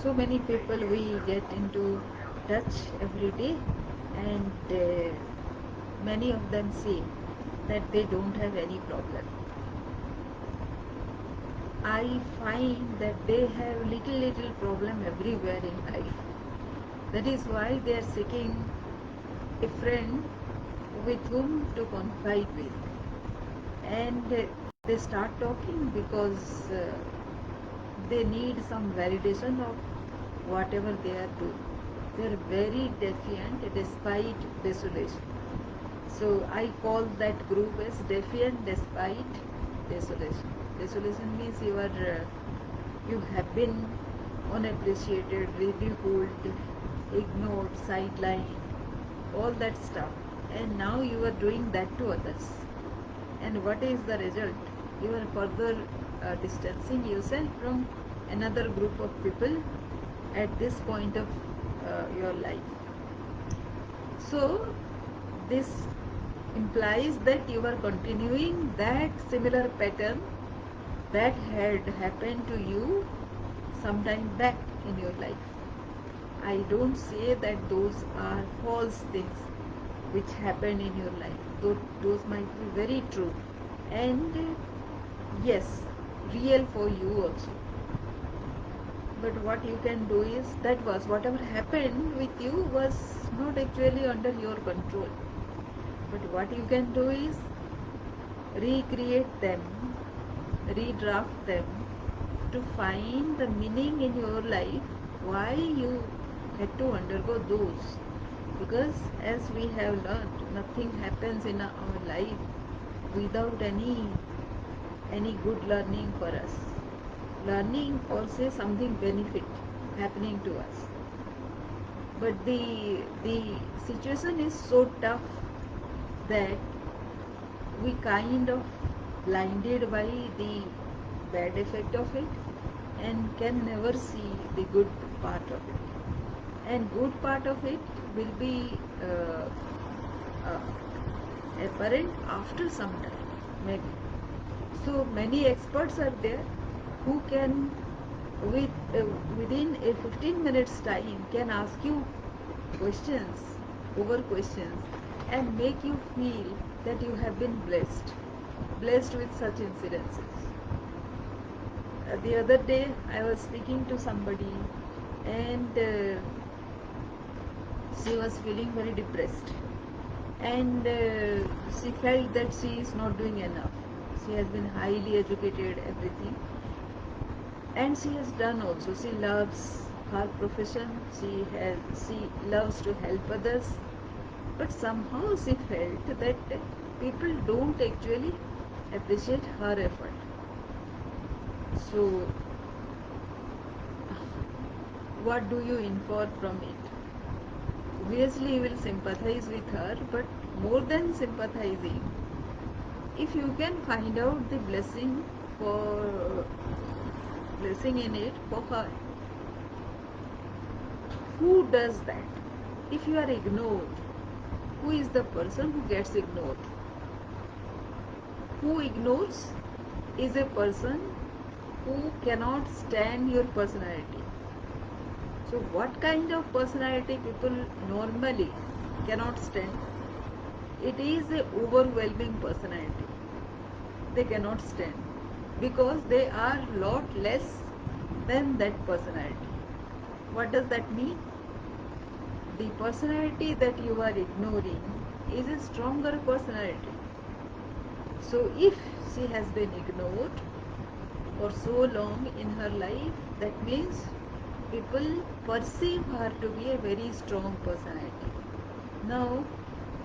So many people we get into touch every day, and many of them say that they don't have any problem. I find that they have little problem everywhere in life. That is why they are seeking a friend with whom to confide with, and they start talking because they need some validation of whatever they are doing. They are very defiant despite desolation. So I call that group as defiant despite desolation. Desolation means you have been unappreciated, ridiculed, ignored, sidelined, all that stuff, and now you are doing that to others. And what is the result? You are further distancing yourself from another group of people at this point of your life. So this implies that you are continuing that similar pattern that had happened to you sometime back in your life. I don't say that those are false things which happened in your life. Those might be very true, and yes, real for you also. But what you can do is, that was whatever happened with you was not actually under your control. But what you can do is recreate them, redraft them, to find the meaning in your life, why you had to undergo those. Because as we have learned, nothing happens in our life without any good learning for us. Learning or say something benefit happening to us. But the situation is so tough that we kind of blinded by the bad effect of it and can never see the good part of it. And good part of it will be uh, apparent after some time, maybe. So many experts are there who can, within a 15 minutes time, can ask you questions over questions and make you feel that you have been blessed with such incidences. The other day I was speaking to somebody, and she was feeling very depressed, and she felt that she is not doing enough. She has been highly educated, everything, and she has done also. She loves her profession, she loves to help others, but somehow she felt that people don't actually appreciate her effort. So what do you infer from it? Obviously you will sympathize with her, but more than sympathizing, if you can find out the blessing in it for her. Who does that? If you are ignored, who is the person who gets ignored? Who ignores is a person who cannot stand your personality. So what kind of personality people normally cannot stand? It is a overwhelming personality. They cannot stand because they are lot less than that personality. What does that mean? The personality that you are ignoring is a stronger personality. So if she has been ignored for so long in her life, that means people perceive her to be a very strong personality. Now,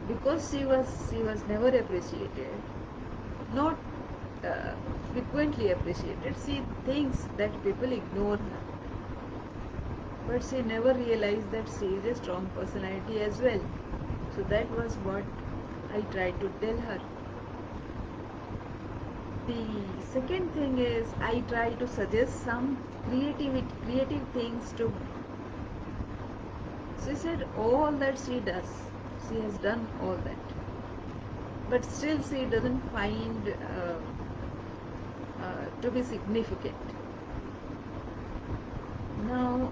because she was never appreciated, not frequently appreciated, she thinks that people ignore her. But she never realized that she is a strong personality as well. So that was what I tried to tell her. The second thing is, I try to suggest some creative things to. She said all that she does, she has done all that, but still she doesn't find to be significant. Now,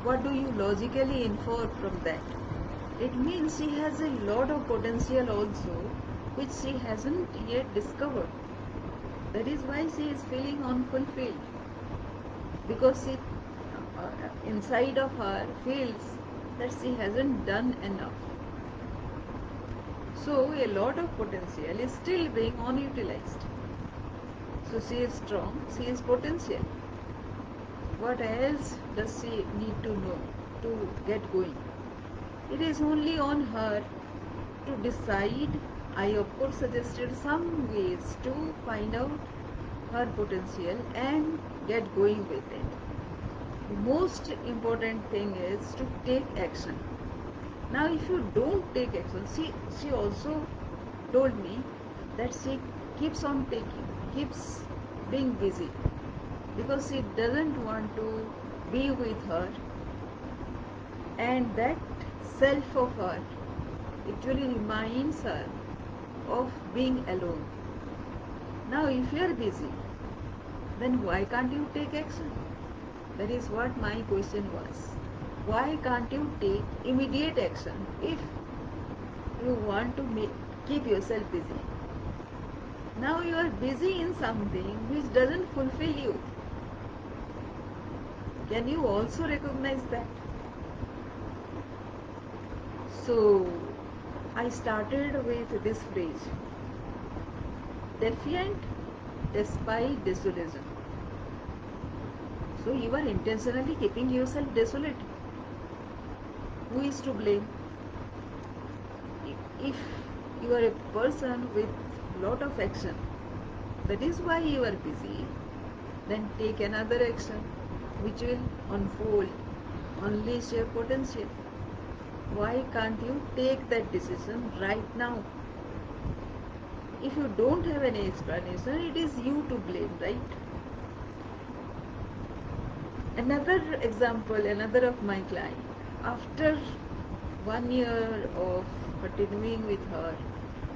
what do you logically infer from that? It means she has a lot of potential also, which she hasn't yet discovered. That is why she is feeling unfulfilled, because she, inside of her, feels that she hasn't done enough. So, a lot of potential is still being unutilized. So, she is strong, she is potential. What else does she need to know to get going? It is only on her to decide. I of course suggested some ways to find out her potential and get going with it. The most important thing is to take action. Now if you don't take action, she also told me that she keeps on taking, keeps being busy, because she doesn't want to be with her, and that self of her actually reminds her of being alone. Now if you are busy, then why can't you take action? That is what my question was. Why can't you take immediate action if you want to keep yourself busy? Now you are busy in something which doesn't fulfill you. Can you also recognize that? So I started with this phrase: defiant despite desolation. So you are intentionally keeping yourself desolate. Who is to blame? If you are a person with lot of action, that is why you are busy, then take another action which will unfold, unleash your potential. Why can't you take that decision right now? If you don't have any explanation, it is you to blame, right? Another example, another of my client, after 1 year of continuing with her,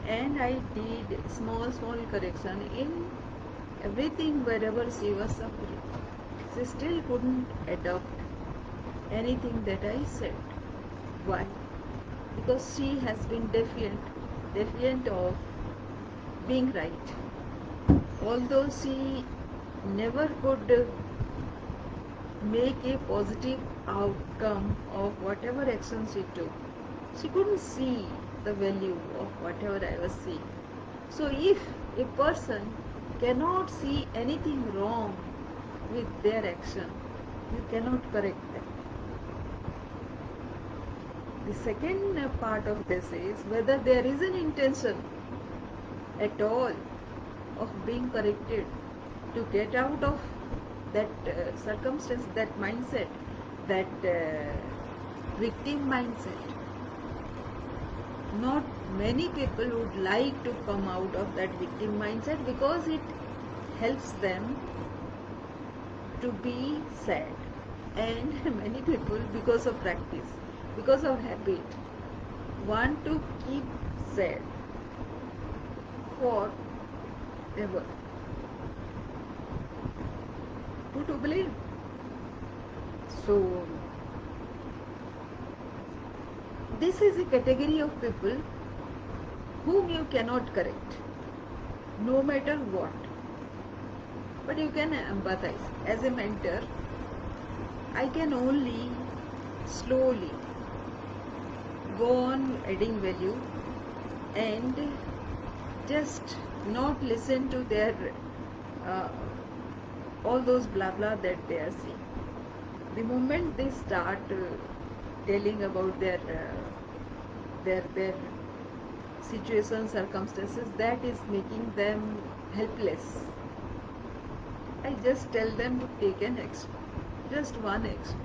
and I did small correction in everything wherever she was suffering, she still couldn't adopt anything that I said. Why? Because she has been defiant of being right. Although she never could make a positive outcome of whatever action she took, she couldn't see the value of whatever I was seeing. So if a person cannot see anything wrong with their action, you cannot correct them. The second part of this is whether there is an intention at all of being corrected to get out of that circumstance, that mindset, that victim mindset. Not many people would like to come out of that victim mindset because it helps them to be sad. And many people, because of practice, because of habit, want to keep sad forever. Who to blame? So, this is a category of people whom you cannot correct, no matter what. But you can empathize. As a mentor, I can only slowly go on adding value and just not listen to their all those blah blah that they are saying. The moment they start telling about their situations, circumstances, that is making them helpless. I just tell them to take an action, just one action.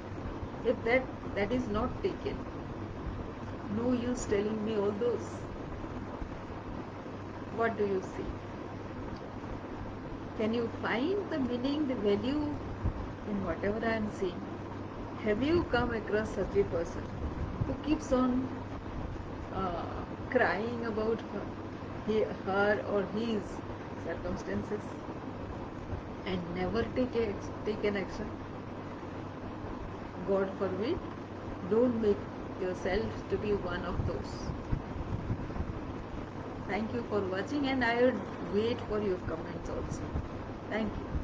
If that is not taken, no use telling me all those. What do you see? Can you find the meaning, the value in whatever I am saying? Have you come across such a person who keeps on crying about her or his circumstances and never take an action? God forbid, don't make yourself to be one of those. Thank you for watching, and I would wait for your comments also. Thank you.